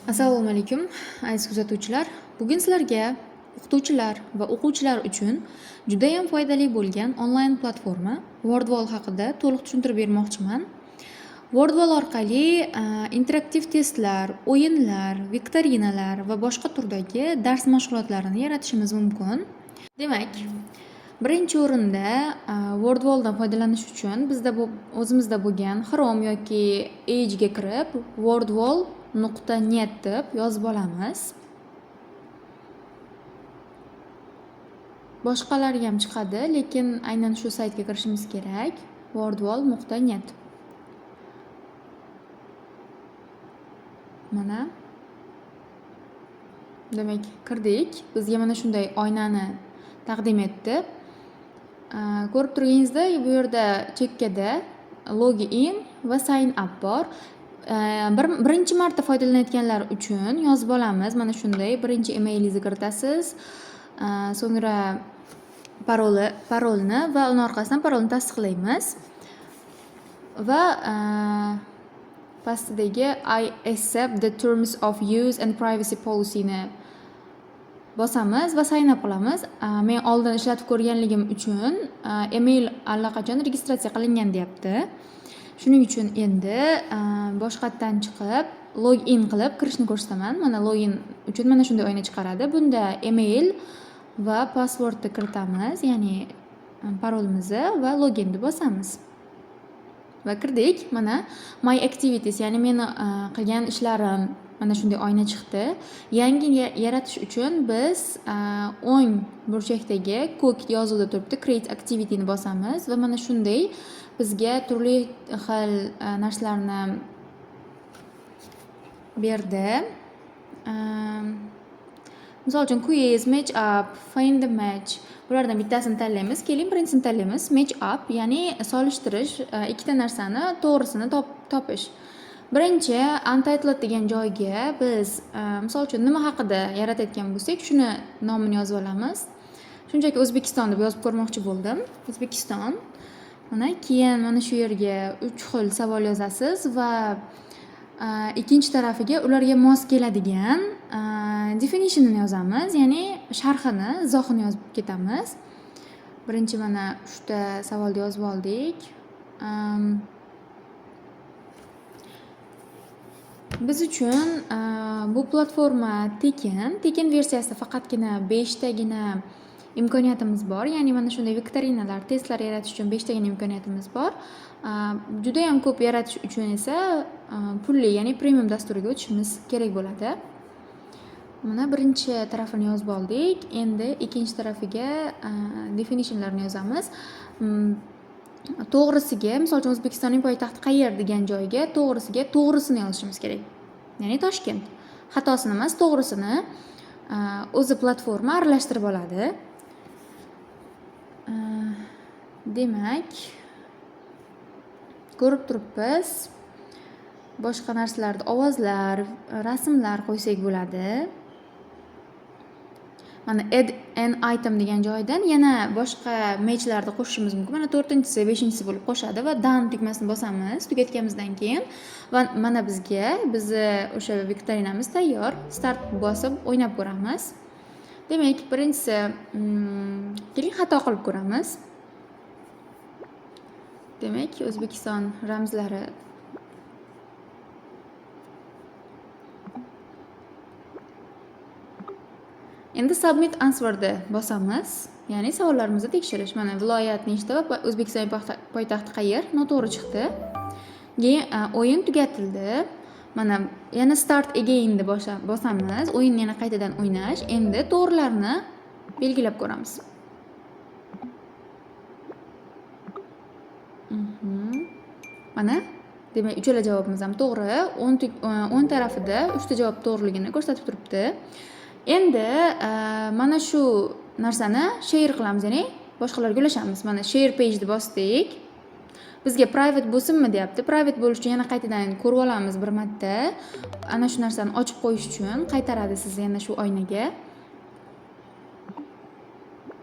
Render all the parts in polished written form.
Assalomu alaykum, aziz kuzatuvchilar. Bugun sizlarga o'qituvchilar va o'quvchilar uchun juda ham foydali bo'lgan onlayn platforma Wordwall haqida to'liq tushuntirib bermoqchiman. Wordwall orqali interaktiv testlar, o'yinlar, viktorinalar va boshqa turdagi dars mashg'ulotlarini yaratishimiz mumkin. Demak, birinchi o'rinda Wordwalldan foydalanish uchun bizda o'zimizda bo'lgan Chrome yoki Edge ga kirib wordwall.net deb yozib olamiz. Boshqalari ham chiqadi, lekin aynan shu saytga kirishimiz kerak. wordwall.net. Mana. Demak, kirdik. Bizga mana shunday oynani taqdim etdi. Ko'rib turganingizdek, bu yerda chekkada login va sign up bor. Birinchi marta foydalanayotganlar uchun yozib olamiz. Mana shunday birinchi emailingizni kiritasiz. So'ngra parolni va uning orqasidan parolni tasdiqlaymiz. Va pastidagi I accept the terms of use and privacy policy ni bosamiz va sign up qilamiz. Men oldin ishlatib ko'rganligim uchun email allaqachon registratsiya qilingan deyapti. Shuning uchun endi boshqatdan chiqib login qilib kirishni ko'rsataman. Mana login uchun mana shunday oyna chiqaradi. Bunda email va passwordni kiritamiz, ya'ni parolimizni va loginni bosamiz. Va kirdik. Mana my activities, ya'ni meni qilgan ishlarim mana shunday oyna chiqdi. Yangi yaratish uchun biz o'ng burchakdagi ko'k yozuvda turibdi create activity ni bosamiz va mana shunday bizga turli xil narsalarni berdi. Misol uchun quiz, match up, find the match. Bulardan bittasini tanlaymiz. Keling, birinchisini tanlaymiz. Match up, ya'ni solishtirish, ikkita narsani to'g'risini topish. Birinchi untitled degan joyga biz misol uchun nima haqida yaratayotgan bo'lsak, shuni nomini yozib olamiz. Shunchaki O'zbekiston deb yozib ko'rmoqchi bo'ldim. O'zbekiston. Mana keyin mana shu yerga 3 xil savol yozasiz va ikkinchi tarafiga ularga mos keladigan definitionini yozamiz, ya'ni sharhini, izohini yozib ketamiz. Birinchi mana shunda savolni yozib oldik. Biz uchun bu platforma tekin versiyasida faqatgina 5 tagina imkoniyatimiz bor. Ya'ni mana shunday viktorinalar, testlar yaratish uchun 5 tagina imkoniyatimiz bor. Juda ham ko'p yaratish uchun esa pulli, ya'ni premium dasturiga o'tishimiz kerak bo'ladi. Mana birinchi tarafini yozib oldik. Endi ikkinchi tarafiga definitionlarni yozamiz. To'g'risiga, misol uchun O'zbekistonning poytaxti qayer degan joyga to'g'risini yozishimiz kerak. Ya'ni Toshkent. Xatosini emas, to'g'risini o'zi platforma aralashtirib oladi. Demak, ko'rib turibmiz. Boshqa narsalarda ovozlar, rasmlar qo'ysak bo'ladi. Mana add an item degan joydan yana boshqa matchlarni qo'shishimiz mumkin. Mana 4-chi, 5-chi bo'lib qo'shadi va done tugmasini bosamiz tugatganimizdan keyin va mana bizni o'sha viktorinamiz tayyor. Start bosib o'ynab ko'ramiz. Demak, birinchisi keling xato qilib ko'ramiz. Demak, O'zbekiston ramzlari endi submit answer'ni bosamiz. Ya'ni savollarimizni tekshirish. Mana viloyat nechta va O'zbekiston poytaxti qayer? Noto'g'ri chiqdi. Keyin o'yin tugatildi. Mana yana start again ni bosamiz. O'yinni yana qaytadan o'ynash. Endi to'g'rilarni belgilab ko'ramiz. Mana demak, uchala javobimiz ham to'g'ri. 10 tarafida 3 ta javob to'g'riligini ko'rsatib turibdi. Endi mana shu narsani share qilamiz, ya'ni boshqalarga ulashamiz. Mana share page ni bosdik. Bizga private bo'lsinmi deyapti. Private bo'lish uchun yana qaytadan ko'rib olamiz bir marta. Ana shu narsani ochib qo'yish uchun qaytaradi sizni yana shu oynaga.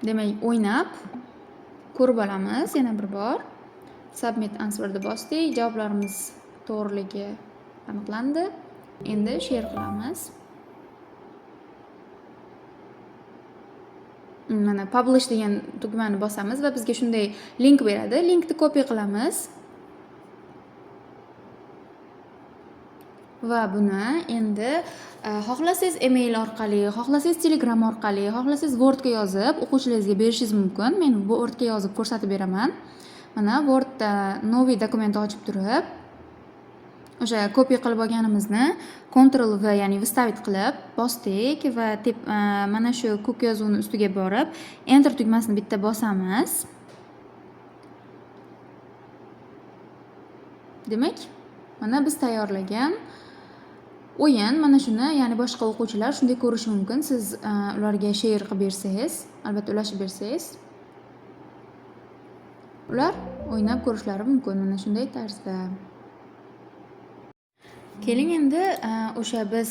Demak, o'ynab ko'rib olamiz yana bir bor. Submit answer'ni bosdik. Javoblarimiz to'g'riligi aniqlandi. Endi share qilamiz. Mana publish degan tugmani bosamiz va bizga shunday link beradi. Linkni copy qilamiz. Va buni endi xohlasangiz email orqali, xohlasangiz Telegram orqali, xohlasangiz Wordga yozib o'quvchilaringizga berishingiz mumkin. Men Wordga yozib ko'rsatib beraman. Mana Wordda новый dokument ochib turib, o'sha copy qilib olganimizni Ctrl V, ya'ni выставить qilib bosdik va mana shu ko'k yozuvni ustiga borib Enter tugmasini bitta bosamiz. Demak, mana biz tayyorlagan o'yin mana shuni, ya'ni boshqa o'quvchilar shunday ko'rishi mumkin. Siz ularga share qilib bersangiz, albatta ulashib bersangiz, ular o'ynab ko'rishlari mumkin mana shunday tarzda. Keling endi o'sha biz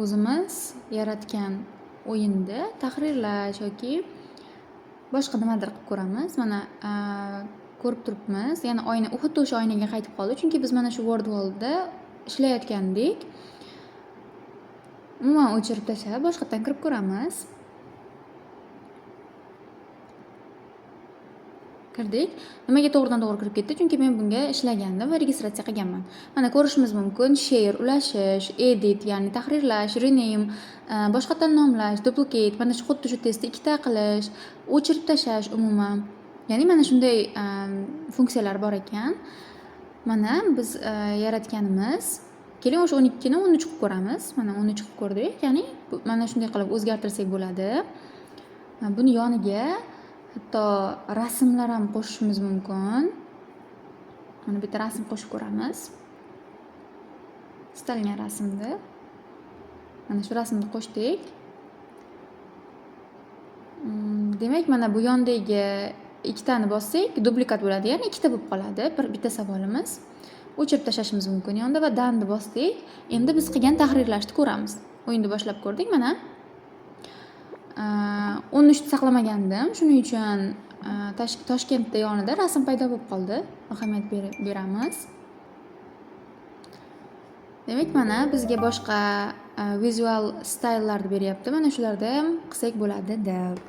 o'zimiz yaratgan o'yinni tahrirlash yoki boshqa nimadir qilib ko'ramiz. Mana ko'rib turibmiz. Yana xuddi o'sha oynaga qaytib qoldi, chunki biz mana shu Word Wall'da ishlayotgandik. Umuman o'chirib tashlab boshqatdan kirib ko'ramiz. Kirdik. Nimaga to'g'ridan-to'g'ri kirib ketdi? Chunki men bunga ishlagandim va registratsiya qilganman. Mana ko'rishimiz mumkin: share, ulashish, edit, ya'ni tahrirlash, rename, boshqatdan nomlash, duplicate, mana shu xuddi shu testni ikkita qilish, o'chirib tashlash umuman. Ya'ni mana shunday funksiyalar bor ekan. Mana biz yaratganimiz. Keling o'sha 12 ni 13 qilib ko'ramiz. Mana 13 qilib ko'rdik. Ya'ni mana shunday qilib o'zgartirsak bo'ladi. Buni yoniga hatto rasmlar ham qo'shishimiz mumkin. Mana bitta rasm qo'shib ko'ramiz. Istalgan rasmni. Mana shu rasmni qo'shdik. Demak, mana bu yondagi ikkitani bossak, duplikat bo'ladi, ya'ni ikkita bo'lib qoladi. Bitta savolimiz. O'chirib tashlashimiz mumkin yonda va done'ni bosdik. Endi biz qilgan tahrirlashni ko'ramiz. O'yinni boshlab ko'rdik mana. 13 ni saqlamagandim. Shuning uchun Toshkentda yonida rasm paydo bo'lib qoldi. Ahamiyat beramiz. Demak, mana bizga boshqa visual style'larni beryapti. Mana shularda ham qilsak bo'ladi deb.